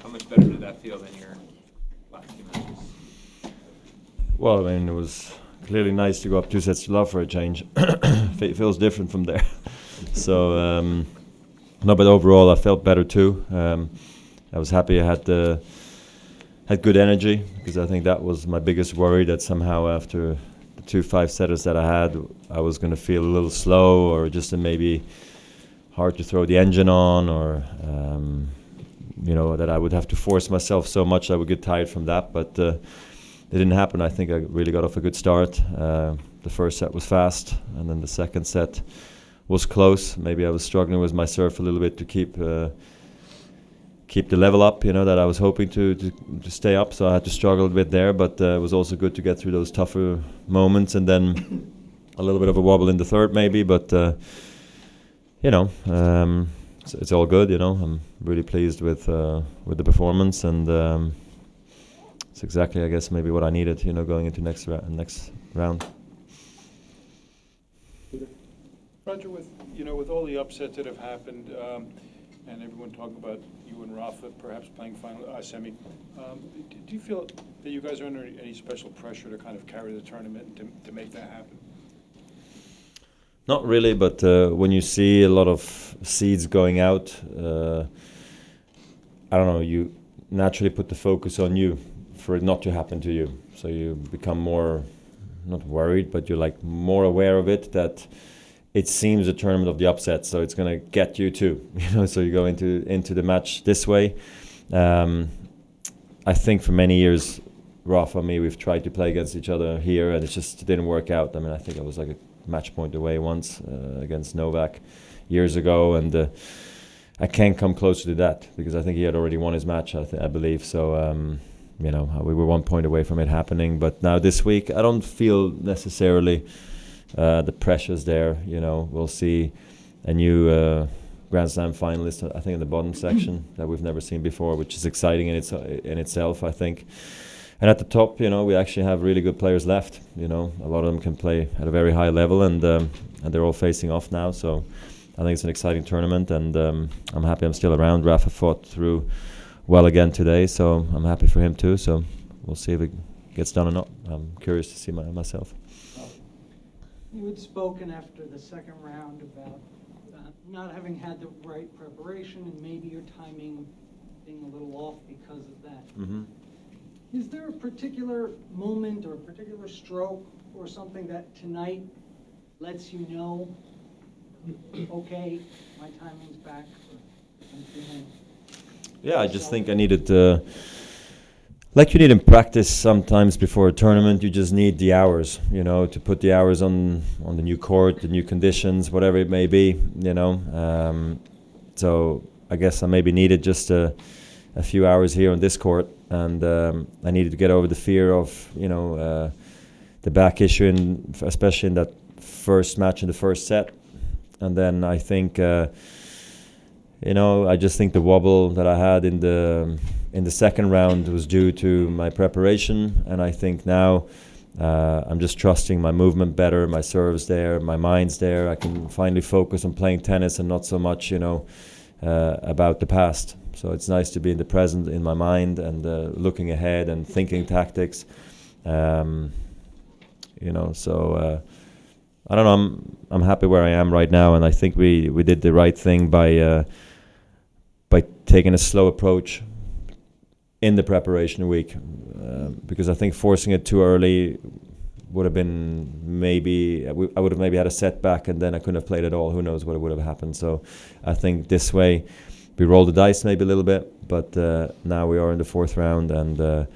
How much better did that feel than your last few matches? Well, I mean, it was clearly nice to go up 2 sets to love for a change. It feels different from there. So, no, but overall I felt better too. I was happy I had good energy, because I think that was my biggest worry, that somehow after the 2 5-setters that I had, I was going to feel a little slow, or just maybe hard to throw the engine on, or that I would have to force myself so much I would get tired from that. But it didn't happen. I think I really got off a good start. The first set was fast, and then the second set was close. Maybe I was struggling with my serve a little bit to keep the level up, that I was hoping to stay up. So I had to struggle a bit there, but it was also good to get through those tougher moments, and then a little bit of a wobble in the third maybe, but it's all good. I'm really pleased with the performance, and it's exactly, I guess, maybe what I needed, going into next round. Roger, with all the upsets that have happened, and everyone talking about you and Rafa perhaps playing semi, do you feel that you guys are under any special pressure to kind of carry the tournament and to make that happen? Not really, but when you see a lot of seeds going out, I don't know, you naturally put the focus on you for it not to happen to you. So you become more, not worried, but you're like more aware of it, that it seems a tournament of the upset, so it's going to get you too. So you go into the match this way. I think for many years, Rafa and me, we've tried to play against each other here, and it just didn't work out. I mean, I think I was like a match point away once against Novak years ago, and I can't come closer to that, because I think he had already won his match, I believe. So we were 1 point away from it happening. But now this week, I don't feel necessarily the pressure's there. We'll see a new Grand Slam finalist, I think, in the bottom section that we've never seen before, which is exciting in itself, I think. And at the top, we actually have really good players left. A lot of them can play at a very high level, and they're all facing off now. So I think it's an exciting tournament, and I'm happy I'm still around. Rafa fought through well again today, so I'm happy for him too. So we'll see if it gets done or not. I'm curious to see myself. You had spoken after the second round about not having had the right preparation, and maybe your timing being a little off because of that. Mm-hmm. Is there a particular moment or a particular stroke or something that tonight lets you know, okay, my timing's back? Yeah, I just think I needed like you need in practice sometimes before a tournament, you just need the hours, to put the hours on the new court, the new conditions, whatever it may be, So I guess I maybe needed just a few hours here on this court, and I needed to get over the fear of, the back issue, especially in that first match in the first set. And then I think, I just think the wobble that I had in the second round was due to my preparation, and I think now I'm just trusting my movement better, my serve's there, my mind's there. I can finally focus on playing tennis and not so much, about the past. So it's nice to be in the present in my mind, and looking ahead and thinking tactics. So I don't know. I'm happy where I am right now, and I think we did the right thing by taking a slow approach in the preparation week, because I think forcing it too early would have been I would have maybe had a setback, and then I couldn't have played at all. Who knows what would have happened? So I think this way we rolled the dice maybe a little bit, but now we are in the fourth round, and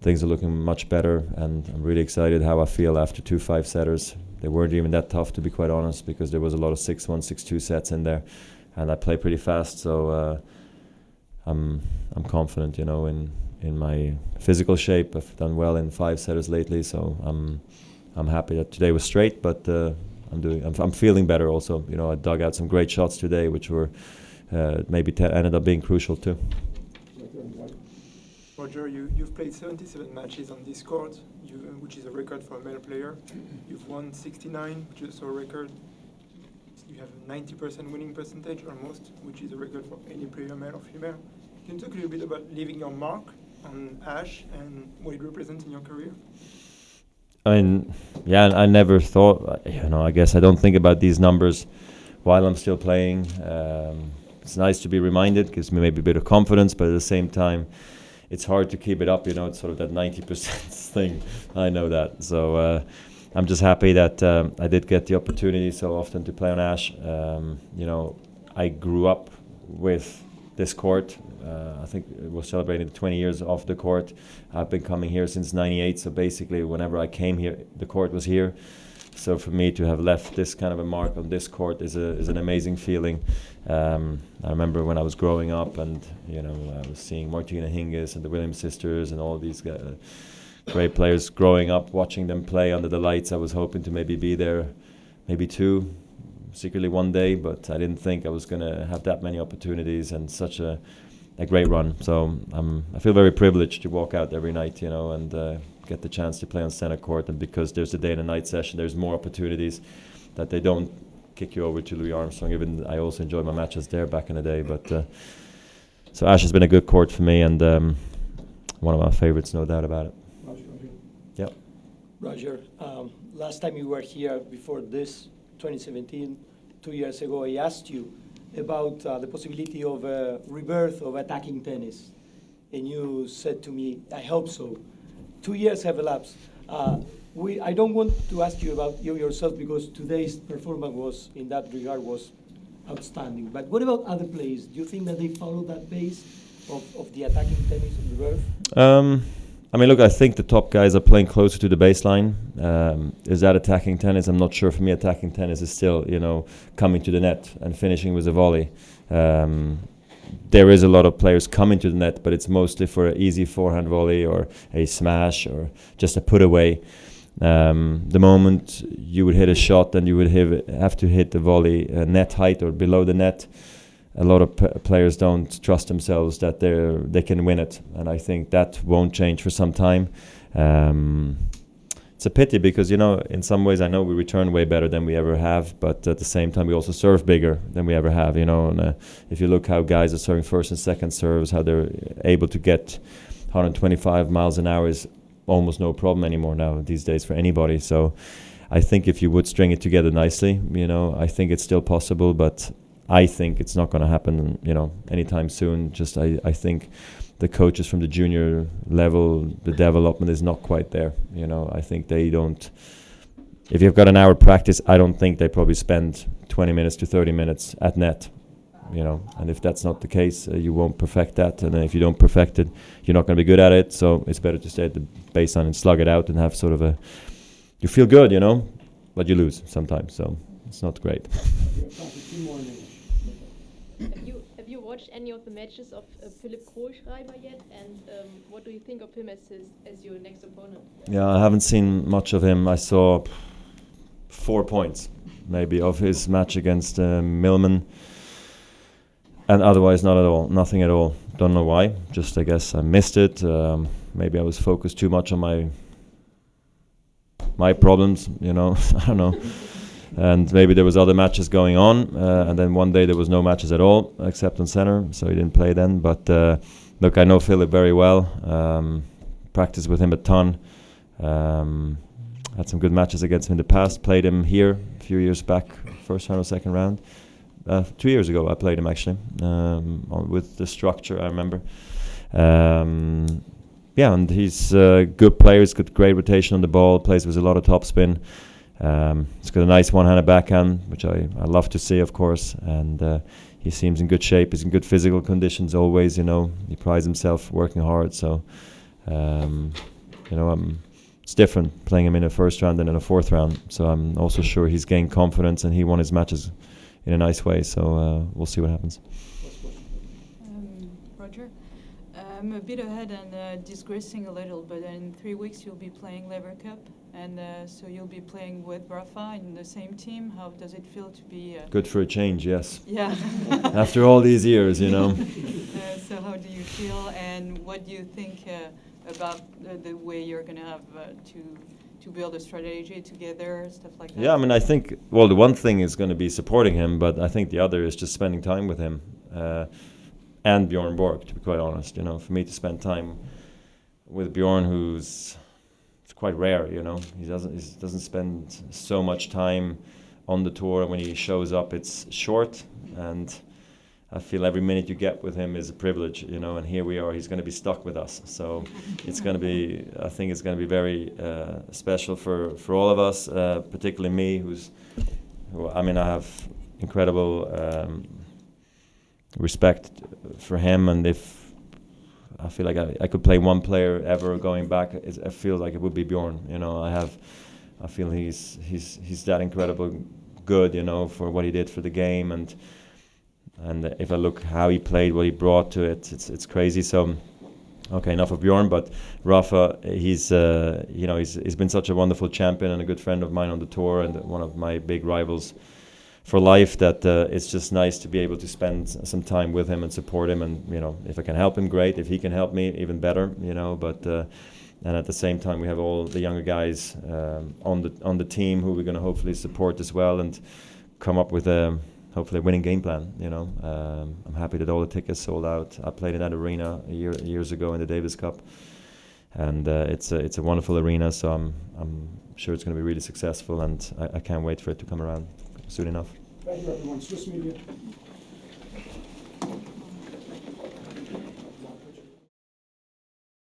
things are looking much better, and I'm really excited how I feel after 2 5-setters. They weren't even that tough, to be quite honest, because there was a lot of 6-1, 6-2 sets in there, and I play pretty fast, so I'm confident, in my physical shape. I've done well in 5-setters lately, so I'm happy that today was straight, but I'm feeling better also. I dug out some great shots today, which were maybe ended up being crucial too. Roger, you've played 77 matches on this court, which is a record for a male player. You've won 69, which is also a record. You have a 90% winning percentage almost, which is a record for any player, male or female. Can you talk a little bit about leaving your mark on Ash and what it represents in your career? I mean, yeah, I never thought, I guess I don't think about these numbers while I'm still playing. It's nice to be reminded, gives me maybe a bit of confidence, but at the same time, it's hard to keep it up, it's sort of that 90% thing. I know that. So I'm just happy that I did get the opportunity so often to play on Ash. I grew up with this court. I think we're celebrating 20 years off the court. I've been coming here since '98, so basically whenever I came here, the court was here. So for me to have left this kind of a mark on this court is an amazing feeling. I remember when I was growing up, and I was seeing Martina Hingis and the Williams sisters and all these great players growing up, watching them play under the lights. I was hoping to maybe be there, maybe two, secretly one day, but I didn't think I was going to have that many opportunities and such a great run. So I feel very privileged to walk out every night, and get the chance to play on center court. And because there's a day and a night session, there's more opportunities that they don't kick you over to Louis Armstrong. Even I also enjoyed my matches there back in the day. But so Ash has been a good court for me, and one of my favorites, no doubt about it. Yep. Roger, last time you were here before this, 2017, 2 years ago, I asked you about the possibility of a rebirth of attacking tennis. And you said to me, I hope so. 2 years have elapsed. I don't want to ask you about you yourself, because today's performance was, in that regard, was outstanding. But what about other players? Do you think that they follow that pace of the attacking tennis rebirth? Look, I think the top guys are playing closer to the baseline. Is that attacking tennis? I'm not sure. For me, attacking tennis is still, coming to the net and finishing with a volley. There is a lot of players coming to the net, but it's mostly for an easy forehand volley or a smash or just a put away. The moment you would hit a shot, then you would have to hit the volley net height or below the net. A lot of players don't trust themselves that they can win it, and I think that won't change for some time. It's a pity because, in some ways I know we return way better than we ever have, but at the same time we also serve bigger than we ever have, and if you look how guys are serving first and second serves, how they're able to get 125 miles an hour is almost no problem anymore now these days for anybody. So I think if you would string it together nicely, I think it's still possible, but I think it's not going to happen, anytime soon. Just I think the coaches from the junior level, the development is not quite there. I think they don't. If you've got an hour practice, I don't think they probably spend 20 minutes to 30 minutes at net. And if that's not the case, you won't perfect that. And then if you don't perfect it, you're not going to be good at it. So it's better to stay at the baseline and slug it out and have sort of you feel good, but you lose sometimes. So it's not great. Have you watched any of the matches of Philipp Kohlschreiber yet? And what do you think of him as your next opponent? Yeah, I haven't seen much of him. I saw 4 points, maybe, of his match against Millman. And otherwise, not at all. Nothing at all. Don't know why. Just, I guess, I missed it. Maybe I was focused too much on my problems, I don't know. And maybe there was other matches going on, and then one day there was no matches at all except on center, so he didn't play then. But look, I know Philip very well. Practiced with him a ton. Had some good matches against him in the past. Played him here a few years back, first round or second round. 2 years ago I played him actually with the structure, I remember. Yeah, and he's a good player. He's got great rotation on the ball. Plays with a lot of topspin. He's got a nice one-handed backhand, which I love to see, of course, and he seems in good shape. He's in good physical conditions always, He prides himself working hard, so, it's different playing him in a first round than in a fourth round, so I'm also sure he's gained confidence and he won his matches in a nice way, so we'll see what happens. Roger, I'm a bit ahead and digressing a little, but in 3 weeks you'll be playing Laver Cup. And so you'll be playing with Rafa in the same team. How does it feel to be... Good for a change, yes. Yeah. After all these years, So how do you feel, and what do you think about the way you're going to have to build a strategy together, stuff like that? Yeah, I think, the one thing is going to be supporting him, but I think the other is just spending time with him. and Bjorn Borg, to be quite honest. You know, for me to spend time with Bjorn, it's quite rare. You know, he doesn't spend so much time on the tour. When he shows up, it's short, and I feel every minute you get with him is a privilege, you know, and here we are, he's going to be stuck with us. So it's going to be, I think it's going to be very special for all of us, particularly me, I have incredible respect for him, and if I feel like I could play one player ever going back, I feel like it would be Bjorn, you know. I feel he's that incredible good, you know, for what he did for the game, and if I look how he played, what he brought to it, it's crazy. So, okay, enough of Bjorn. But Rafa, he's been such a wonderful champion and a good friend of mine on the tour, and one of my big rivals for life. That it's just nice to be able to spend some time with him and support him. And you know, if I can help him, great. If he can help me, even better. You know, but and at the same time, we have all the younger guys on the team who we're going to hopefully support as well and come up with hopefully a winning game plan. You know, I'm happy that all the tickets sold out. I played in that arena years ago in the Davis Cup, and it's a wonderful arena. So I'm sure it's going to be really successful, and I can't wait for it to come around soon enough. Thank you, everyone. Swiss Media.